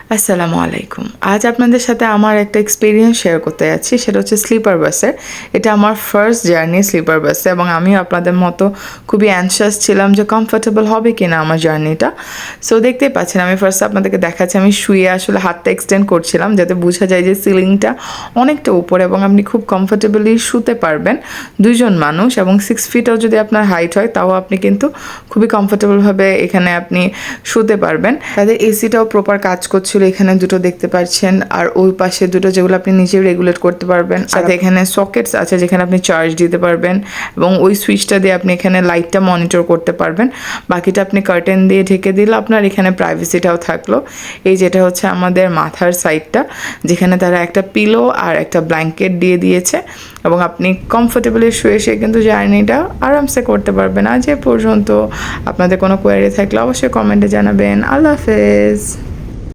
আসসালামু আলাইকুম। আজ আপনাদের সাথে আমার একটা এক্সপেরিয়েন্স শেয়ার করতে যাচ্ছি, সেটা হচ্ছে স্লিপার বাসের। এটা আমার ফার্স্ট জার্নি স্লিপার বাসে এবং আমিও আপনাদের মতো খুবই অ্যানশিয়াস ছিলাম যে কমফোর্টেবল হবে কি না আমার জার্নিটা। সো দেখতেই পাচ্ছেন আমি ফার্স্ট আপনাদেরকে দেখাচ্ছি, আমি শুয়ে আসলে হাতটা এক্সটেন্ড করছিলাম যাতে বোঝা যায় যে সিলিংটা অনেকটা উপরে এবং আপনি খুব কমফোর্টেবলি শুতে পারবেন। দুইজন মানুষ এবং 6 ফিটও যদি আপনার হাইট হয় তাও আপনি কিন্তু খুবই কমফোর্টেবলভাবে এখানে আপনি শুতে পারবেন। তাদের এসিটাও প্রপার কাজ করছিল, এখানে দুটো দেখতে পাচ্ছেন, আর ওই পাশে দুটো যেগুলো আপনি নিজে রেগুলেট করতে পারবেন। সাথে এখানে সকেটস আছে যেখানে আপনি চার্জ দিতে পারবেন এবং ওই সুইচটা দিয়ে আপনি এখানে লাইটটা মনিটর করতে পারবেন। বাকিটা আপনি কার্টেন দিয়ে ঢেকে দিলে আপনার এখানে প্রাইভেসিটাও থাকলো। এই যেটা হচ্ছে আমাদের মাথার সাইডটা, যেখানে তারা একটা পিলো আর একটা ব্ল্যাঙ্কেট দিয়ে দিয়েছে এবং আপনি কমফোর্টেবলি শুয়ে শুয়ে কিন্তু জার্নিটা আরামসে করতে পারবেন। আজ এ পর্যন্ত। আপনাদের কোনো কোয়ারি থাকলে অবশ্যই কমেন্টে জানাবেন। আল্লাহ হাফেজ।